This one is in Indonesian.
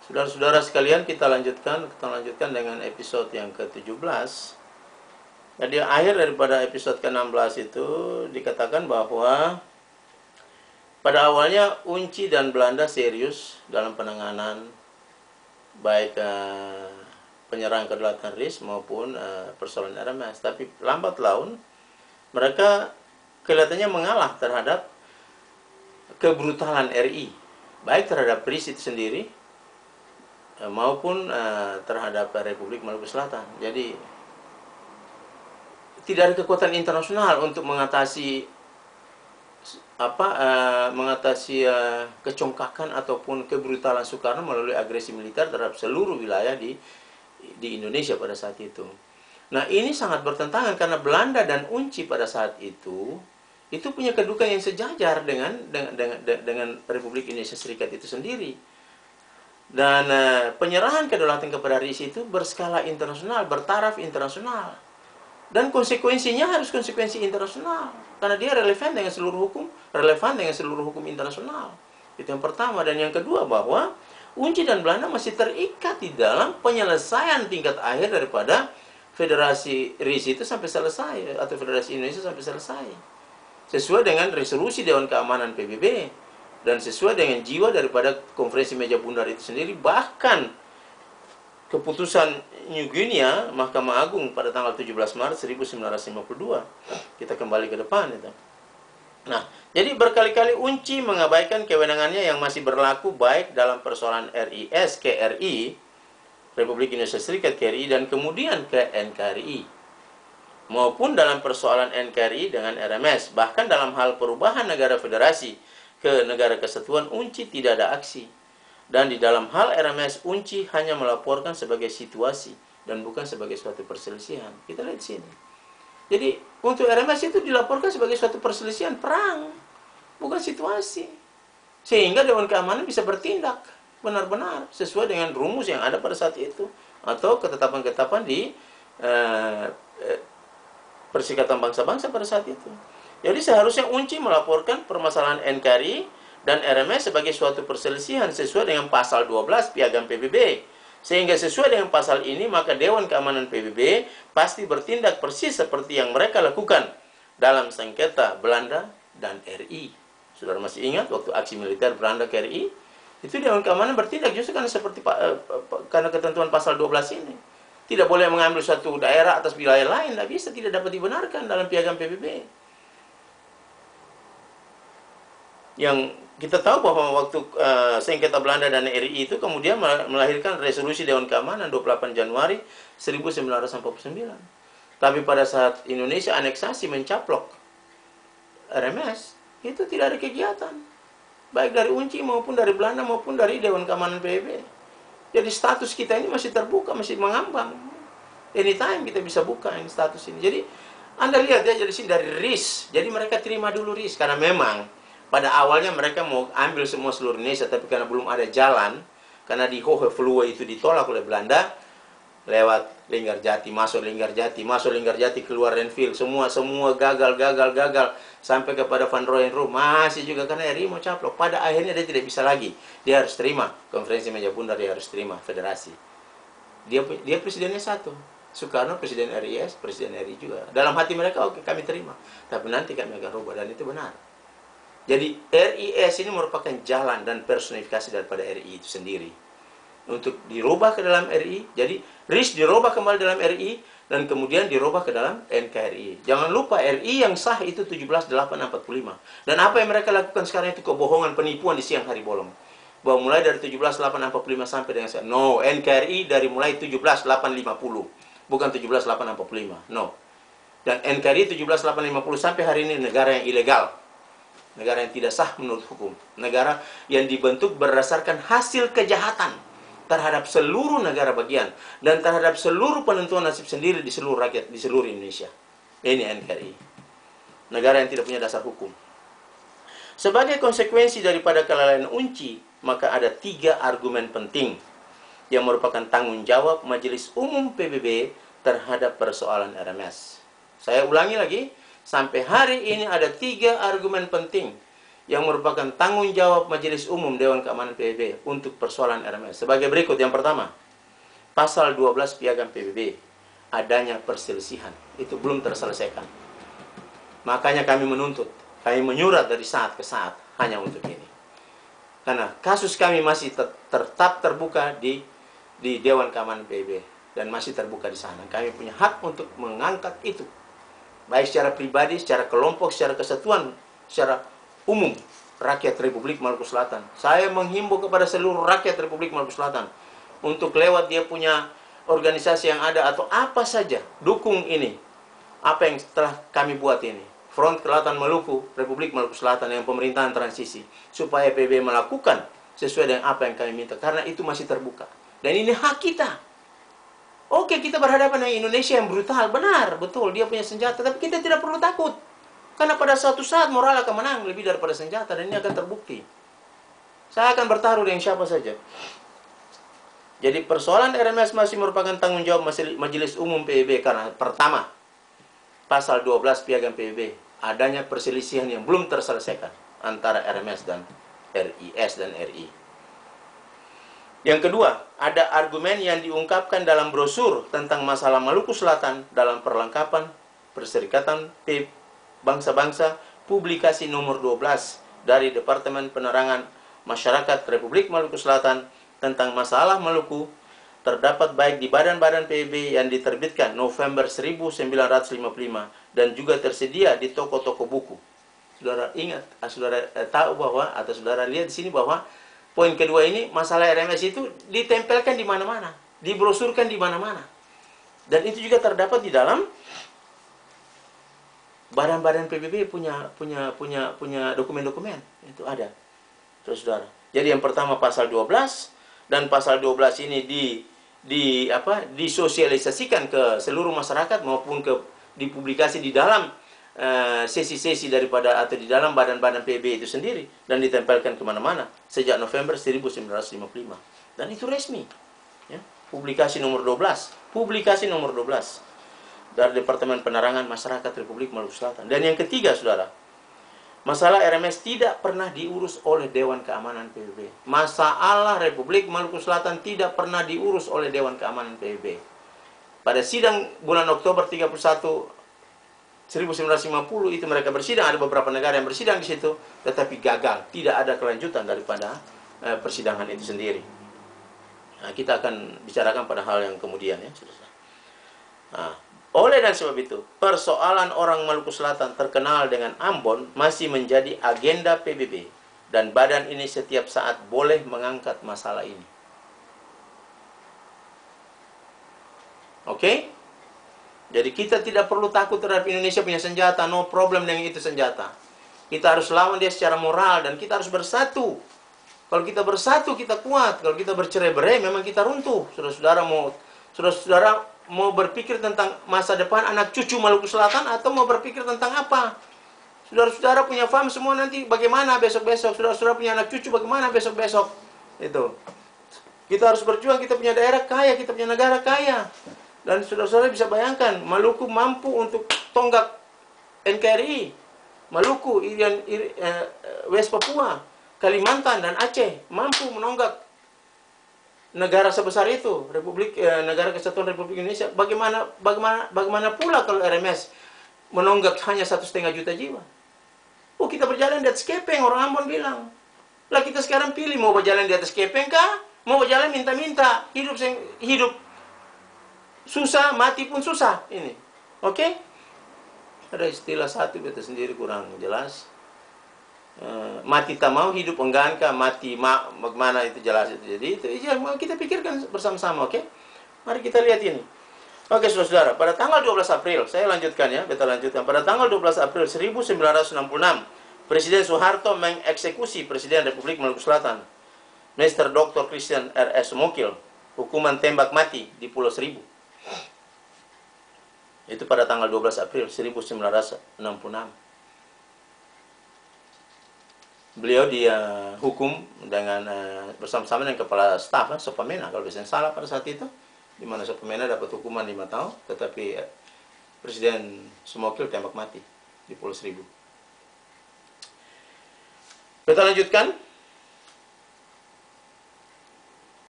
Saudara-saudara sekalian, kita lanjutkan dengan episode yang ke-17. Jadi akhir daripada episode ke-16 itu dikatakan bahwa pada awalnya Unci dan Belanda serius dalam penanganan baik penyerang kedaulatan RIS maupun persoalan RMS. Tapi lambat laun mereka kelihatannya mengalah terhadap kebrutalan RI, baik terhadap RIS itu sendiri maupun terhadap Republik Maluku Selatan. Jadi tidak ada kekuatan internasional untuk mengatasi kecongkakan ataupun kebrutalan Soekarno melalui agresi militer terhadap seluruh wilayah di Indonesia pada saat itu. Nah, ini sangat bertentangan karena Belanda dan Unci pada saat itu punya kedudukan yang sejajar dengan Republik Indonesia Serikat itu sendiri. Dan penyerahan kedaulatan kepada RIS itu berskala internasional, bertaraf internasional. Dan konsekuensinya harus konsekuensi internasional. Karena dia relevan dengan seluruh hukum internasional. Itu yang pertama. Dan yang kedua bahwa Unci dan Belanda masih terikat di dalam penyelesaian tingkat akhir daripada Federasi RIS itu sampai selesai. Atau Federasi Indonesia sampai selesai. Sesuai dengan resolusi Dewan Keamanan PBB. Dan sesuai dengan jiwa daripada konferensi meja bundar itu sendiri, bahkan keputusan New Guinea Mahkamah Agung pada tanggal 17 Maret 1952. Kita kembali ke depan itu. Nah, jadi berkali-kali Unci mengabaikan kewenangannya yang masih berlaku baik dalam persoalan RIS KRI, Republik Indonesia Serikat KRI, dan kemudian ke NKRI, maupun dalam persoalan NKRI dengan RMS. Bahkan dalam hal perubahan negara federasi ke negara kesatuan, Unci tidak ada aksi. Dan di dalam hal RMS, Unci hanya melaporkan sebagai situasi dan bukan sebagai suatu perselisihan. Kita lihat sini. Jadi untuk RMS itu dilaporkan sebagai suatu perselisihan perang, bukan situasi. Sehingga Dewan Keamanan bisa bertindak benar-benar sesuai dengan rumus yang ada pada saat itu atau ketetapan-ketetapan di Perserikatan Bangsa-Bangsa pada saat itu. Jadi seharusnya Unci melaporkan permasalahan NKRI dan RMS sebagai suatu perselisihan sesuai dengan pasal 12 Piagam PBB. Sehingga sesuai dengan pasal ini, maka Dewan Keamanan PBB pasti bertindak persis seperti yang mereka lakukan dalam sengketa Belanda dan RI. Saudara masih ingat waktu aksi militer Belanda ke RI? Itu Dewan Keamanan bertindak justru karena ketentuan pasal 12 ini. Tidak boleh mengambil suatu daerah atas wilayah lain, tidak bisa, tidak dapat dibenarkan dalam Piagam PBB. Yang kita tahu bahwa waktu sengketa Belanda dan RI itu kemudian melahirkan resolusi Dewan Keamanan 28 Januari 1949. Tapi pada saat Indonesia aneksasi mencaplok RMS, itu tidak ada kegiatan. Baik dari Unci maupun dari Belanda maupun dari Dewan Keamanan PBB. Jadi status kita ini masih terbuka, masih mengambang. Anytime kita bisa buka ini status ini. Jadi Anda lihat ya, jadi sini dari RIS. Jadi mereka terima dulu RIS karena memang pada awalnya mereka mau ambil semua seluruh Indonesia, tapi karena belum ada jalan, karena di Hohevlohe itu ditolak oleh Belanda, lewat Linggarjati, masuk Linggarjati, keluar Renville, semua gagal, sampai kepada Van Rooyendaal, masih juga karena RI mau caplok. Pada akhirnya dia tidak bisa lagi, dia harus terima konferensi meja bundar, dia harus terima federasi. Dia presidennya satu, Soekarno presiden RIS, presiden RI juga. Dalam hati mereka, oke, kami terima, tapi nanti kami akan rubah, dan itu benar. Jadi RIS ini merupakan jalan dan personifikasi daripada RI itu sendiri. Untuk dirubah ke dalam RI, jadi RIS dirubah kembali dalam RI, dan kemudian dirubah ke dalam NKRI. Jangan lupa RI yang sah itu 17.845. Dan apa yang mereka lakukan sekarang itu kebohongan, penipuan di siang hari bolong. Bahwa mulai dari 17.845 sampai dengan sekarang. No, NKRI dari mulai 17.850. Bukan 17.845, no. Dan NKRI 17.850 sampai hari ini negara yang ilegal. Negara yang tidak sah menurut hukum. Negara yang dibentuk berdasarkan hasil kejahatan terhadap seluruh negara bagian dan terhadap seluruh penentuan nasib sendiri di seluruh rakyat, di seluruh Indonesia. Ini NKRI. Negara yang tidak punya dasar hukum. Sebagai konsekuensi daripada kelalaian Unci, maka ada 3 argumen penting yang merupakan tanggung jawab Majelis Umum PBB terhadap persoalan RMS. Saya ulangi lagi. Sampai hari ini ada 3 argumen penting yang merupakan tanggung jawab Majelis Umum Dewan Keamanan PBB untuk persoalan RMS. Sebagai berikut. Yang pertama, pasal 12 Piagam PBB, adanya perselisihan. Itu belum terselesaikan. Makanya kami menuntut, kami menyurat dari saat ke saat hanya untuk ini. Karena kasus kami masih tetap terbuka di Dewan Keamanan PBB dan masih terbuka di sana. Kami punya hak untuk mengangkat itu, baik secara pribadi, secara kelompok, secara kesatuan, secara umum rakyat Republik Maluku Selatan. Saya menghimbau kepada seluruh rakyat Republik Maluku Selatan untuk lewat dia punya organisasi yang ada atau apa saja, dukung ini, apa yang telah kami buat ini, Front Kelautan Maluku, Republik Maluku Selatan yang pemerintahan transisi, supaya PBB melakukan sesuai dengan apa yang kami minta, karena itu masih terbuka. Dan ini hak kita. Oke, kita berhadapan dengan Indonesia yang brutal, benar, betul, dia punya senjata, tapi kita tidak perlu takut. Karena pada suatu saat moral akan menang lebih daripada senjata, dan ini akan terbukti. Saya akan bertaruh dengan siapa saja. Jadi persoalan RMS masih merupakan tanggung jawab Majelis Umum PBB karena pertama, pasal 12 Piagam PBB, adanya perselisihan yang belum terselesaikan antara RMS dan RIS dan RI. Yang kedua, ada argumen yang diungkapkan dalam brosur tentang masalah Maluku Selatan dalam perlengkapan Perserikatan Bangsa-Bangsa publikasi nomor 12 dari Departemen Penerangan Masyarakat Republik Maluku Selatan tentang masalah Maluku, terdapat baik di badan-badan PBB yang diterbitkan November 1955 dan juga tersedia di toko-toko buku. Saudara ingat, saudara tahu bahwa, atau saudara lihat di sini bahwa poin kedua ini, masalah RMS itu ditempelkan di mana-mana, dibrosurkan di mana-mana. Dan itu juga terdapat di dalam badan-badan PBB punya dokumen-dokumen. Itu ada. Saudara. Jadi yang pertama pasal 12, dan pasal 12 ini disosialisasikan ke seluruh masyarakat maupun dipublikasi di dalam sesi-sesi daripada atau di dalam badan-badan PBB itu sendiri dan ditempelkan kemana-mana sejak November 1955 dan itu resmi ya. Publikasi nomor 12 dari Departemen Penerangan Masyarakat Republik Maluku Selatan. Dan yang ketiga, saudara, masalah RMS tidak pernah diurus oleh Dewan Keamanan PBB. Masalah Republik Maluku Selatan tidak pernah diurus oleh Dewan Keamanan PBB. Pada sidang bulan Oktober 31 1950 itu mereka bersidang, ada beberapa negara yang bersidang di situ, tetapi gagal, tidak ada kelanjutan daripada persidangan itu sendiri. Nah, kita akan bicarakan pada hal yang kemudian ya. Nah, oleh dan sebab itu, persoalan orang Maluku Selatan terkenal dengan Ambon masih menjadi agenda PBB dan badan ini setiap saat boleh mengangkat masalah ini. Oke? Jadi kita tidak perlu takut terhadap Indonesia punya senjata, no problem dengan itu senjata. Kita harus lawan dia secara moral dan kita harus bersatu. Kalau kita bersatu kita kuat, kalau kita bercerai-berai memang kita runtuh. Saudara-saudara mau berpikir tentang masa depan anak cucu Maluku Selatan atau mau berpikir tentang apa? Saudara-saudara punya faham semua nanti bagaimana besok-besok, saudara-saudara punya anak cucu bagaimana besok-besok. Itu. Kita harus berjuang, kita punya daerah kaya, kita punya negara kaya. Dan saudara-saudara bisa bayangkan, Maluku mampu untuk tonggak NKRI. Maluku, West Papua, Kalimantan dan Aceh mampu menonggak negara sebesar itu, Negara Kesatuan Republik Indonesia. Bagaimana pula kalau RMS menonggak hanya 1,5 juta jiwa? Oh, kita berjalan di atas kepeng, orang Ambon bilang. Lah kita sekarang pilih mau berjalan di atas kepeng kah? Mau berjalan minta-minta, hidup susah, mati pun susah ini. Oke? Ada istilah satu kita sendiri kurang jelas. Mati tak mau, hidup enggan kah? Mati bagaimana itu jelas itu. Jadi itu ya, kita pikirkan bersama-sama, oke? Mari kita lihat ini. Oke, saudara-saudara, pada tanggal 12 April, saya lanjutkan ya, kita lanjutkan. Pada tanggal 12 April 1966, Presiden Soeharto mengeksekusi Presiden Republik Maluku Selatan, Mr. Dr. Christian R.S. Sumokil, hukuman tembak mati di Pulau Seribu. Itu pada tanggal 12 April 1966. Beliau dihukum dengan bersama-sama dengan kepala staf Sopamena kalau bisa salah pada saat itu, di mana Sopamena dapat hukuman 5 tahun, tetapi Presiden Sumokil tembak mati di Pulau Seribu. Kita lanjutkan.